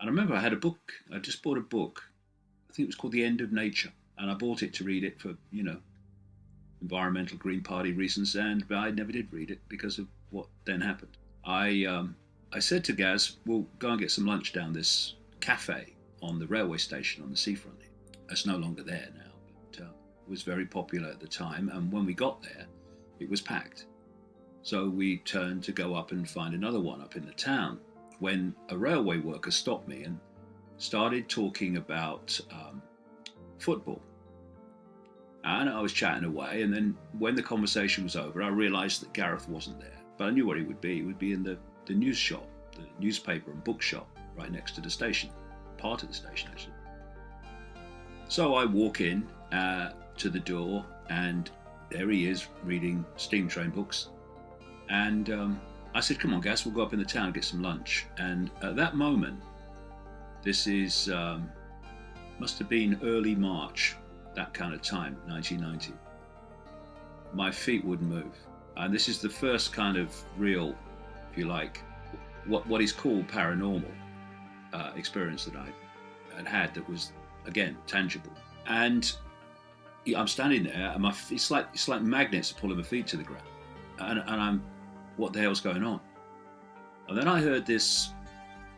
I remember I had a book. I just bought a book. I think it was called The End of Nature, and I bought it to read it for environmental Green Party reasons, and I never did read it because of what then happened. I said to Gaz, "We'll go and get some lunch down this cafe on the railway station on the seafront. It's no longer there now, but it was very popular at the time. And when we got there, it was packed. So we turned to go up and find another one up in the town when a railway worker stopped me and started talking about football. And I was chatting away, and then when the conversation was over, I realised that Gareth wasn't there. But I knew where he would be. He would be in the news shop, the newspaper and book shop right next to the station, part of the station actually. So I walk in to the door, and there he is reading steam train books. And I said, "Come on, Gas, we'll go up in the town and get some lunch." And at that moment, this is must have been early March, that kind of time, 1990. My feet wouldn't move, and this is the first kind of real, if you like, what is called paranormal experience that I had that was, again, tangible. And I'm standing there, and it's like magnets pulling my feet to the ground, and I'm, what the hell's going on? And then I heard this,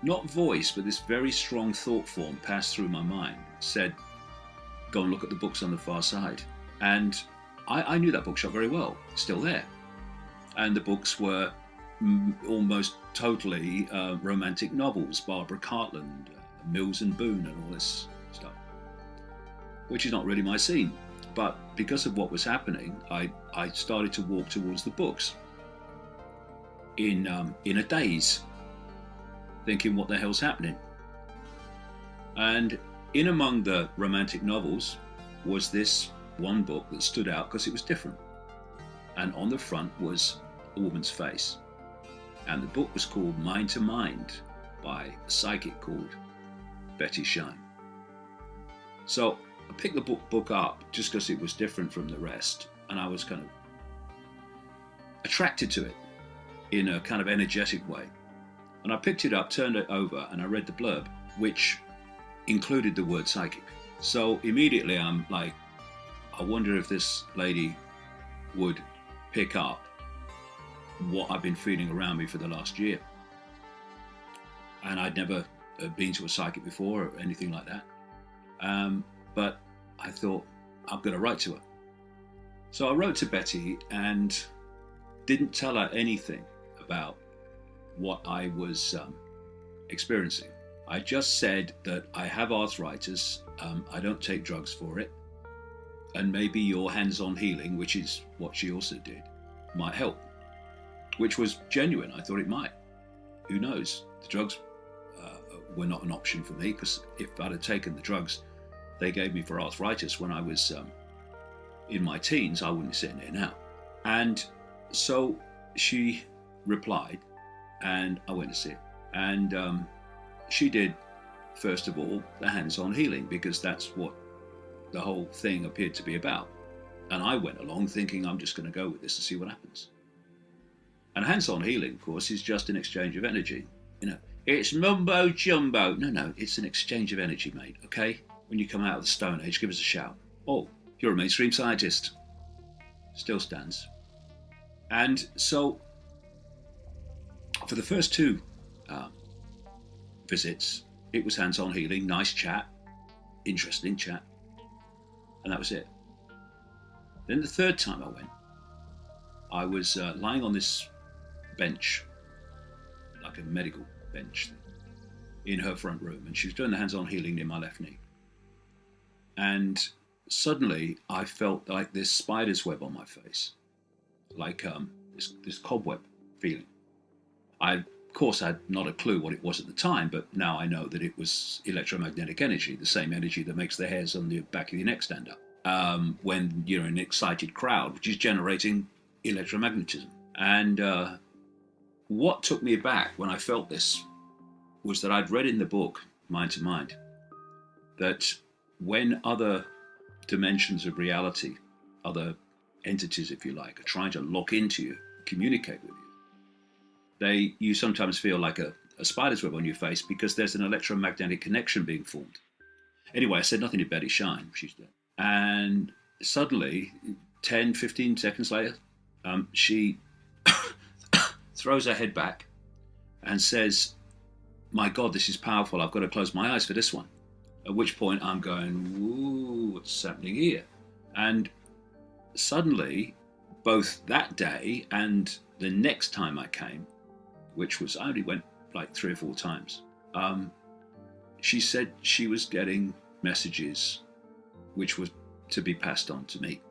not voice, but this very strong thought form pass through my mind. It said, "Go and look at the books on the far side." And I knew that bookshop very well, it's still there. And the books were almost totally romantic novels, Barbara Cartland, Mills and Boon and all this stuff, which is not really my scene. But because of what was happening, I started to walk towards the books in a daze, thinking, what the hell's happening? And in among the romantic novels was this one book that stood out because it was different. And on the front was a woman's face. And the book was called Mind to Mind by a psychic called Betty Shine. So I picked the book up just because it was different from the rest, and I was kind of attracted to it in a kind of energetic way. And I picked it up, turned it over, and I read the blurb, which included the word psychic. So immediately I'm like, I wonder if this lady would pick up what I've been feeling around me for the last year. And I'd never been to a psychic before or anything like that. But I thought, I'm going to write to her. So I wrote to Betty and didn't tell her anything about what I was experiencing. I just said that I have arthritis, I don't take drugs for it, and maybe your hands-on healing, which is what she also did, might help, which was genuine. I thought it might. Who knows? The drugs were not an option for me, because if I'd have taken the drugs they gave me for arthritis when I was in my teens, I wouldn't be sitting here now. And so she replied, and I went to see her. And she did, first of all, the hands-on healing, because that's what the whole thing appeared to be about. And I went along thinking, I'm just going to go with this and see what happens. And hands-on healing, of course, is just an exchange of energy. It's mumbo jumbo. No, it's an exchange of energy, mate, okay? When you come out of the Stone Age, give us a shout. Oh, you're a mainstream scientist. Still stands. And so, for the first two visits, it was hands-on healing, nice chat, interesting chat, and that was it. Then the third time I went, I was lying on this bench, like a medical bench thing, in her front room, and she was doing the hands-on healing near my left knee. And suddenly I felt like this spider's web on my face, like this cobweb feeling. Of course, I had not a clue what it was at the time, but now I know that it was electromagnetic energy, the same energy that makes the hairs on the back of your neck stand up when you're in an excited crowd, which is generating electromagnetism. And what took me aback when I felt this was that I'd read in the book, Mind to Mind, that when other dimensions of reality, other entities, if you like, are trying to lock into you, communicate with you, you sometimes feel like a a spider's web on your face because there's an electromagnetic connection being formed. Anyway, I said nothing to Betty Shine. She's dead. And suddenly, 10, 15 seconds later, she throws her head back and says, "My God, this is powerful. I've got to close my eyes for this one." At which point I'm going, "Whoa, what's happening here?" And suddenly, both that day and the next time I came, which was, I only went like 3 or 4 times, she said she was getting messages which were to be passed on to me.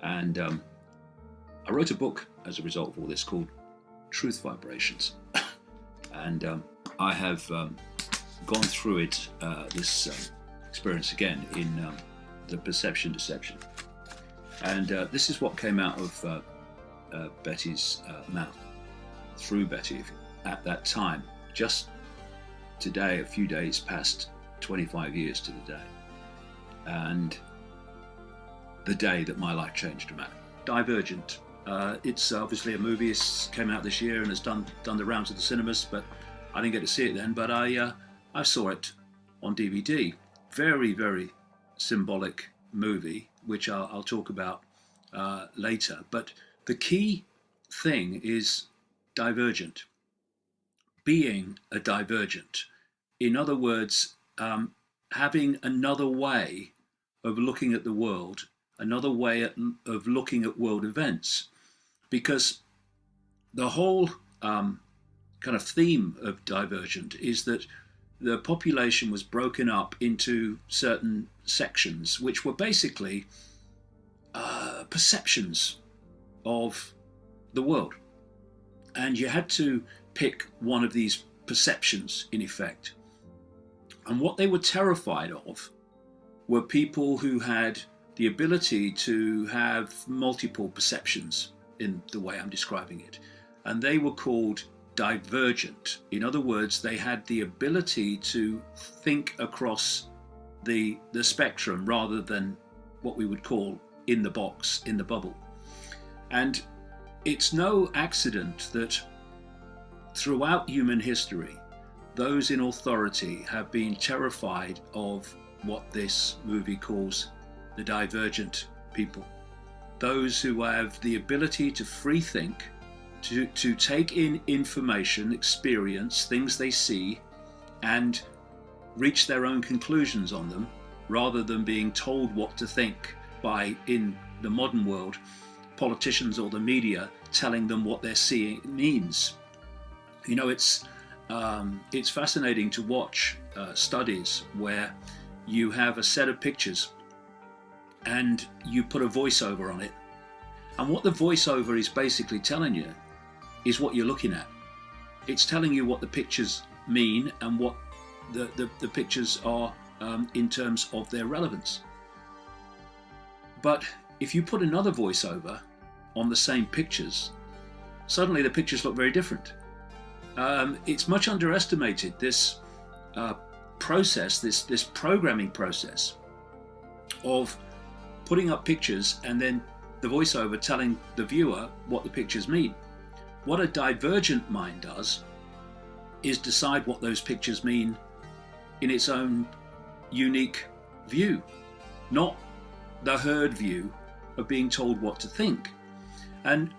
And I wrote a book as a result of all this called Truth Vibrations. And I have gone through it, this experience again in the Perception Deception. And this is what came out of Betty's mouth, through Betty at that time, just today, a few days past 25 years to the day. And the day that my life changed dramatically. Divergent. It's obviously a movie. It came out this year and has done the rounds of the cinemas, but I didn't get to see it then. But I saw it on DVD. Very, very symbolic movie, which I'll talk about later. But the key thing is divergent. Being a divergent. In other words, having another way of looking at the world, another way of looking at world events. Because the whole kind of theme of Divergent is that the population was broken up into certain sections, which were basically perceptions of the world. And you had to pick one of these perceptions, in effect. And what they were terrified of were people who had the ability to have multiple perceptions in the way I'm describing it. And they were called divergent. In other words, they had the ability to think across the spectrum rather than what we would call in the box, in the bubble. And it's no accident that throughout human history, those in authority have been terrified of what this movie calls the divergent people. Those who have the ability to free think, to take in information, experience, things they see, and reach their own conclusions on them, rather than being told what to think by, in the modern world, politicians or the media telling them what they're seeing means. You know, it's fascinating to watch studies where you have a set of pictures and you put a voiceover on it. And what the voiceover is basically telling you is what you're looking at. It's telling you what the pictures mean and what the pictures are in terms of their relevance. But if you put another voiceover on the same pictures, suddenly the pictures look very different. It's much underestimated, this process, this programming process of putting up pictures and then the voiceover telling the viewer what the pictures mean. What a divergent mind does is decide what those pictures mean in its own unique view, not the herd view of being told what to think. And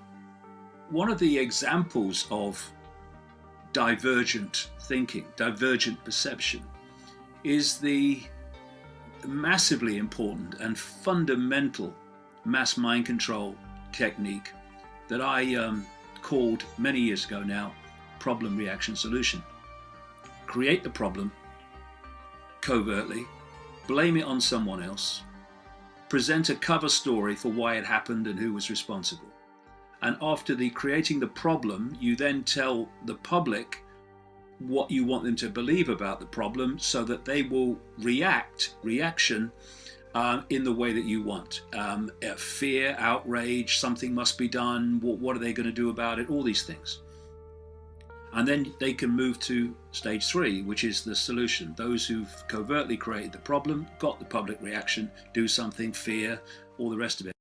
one of the examples of divergent thinking, divergent perception, is the massively important and fundamental mass mind control technique that I called many years ago now problem reaction solution. Create the problem covertly, blame it on someone else, present a cover story for why it happened and who was responsible. And after creating the problem, you then tell the public what you want them to believe about the problem so that they will reaction in the way that you want. Fear, outrage, something must be done, what are they going to do about it, all these things. And then they can move to stage 3, which is the solution. Those who've covertly created the problem, got the public reaction, do something, fear, all the rest of it.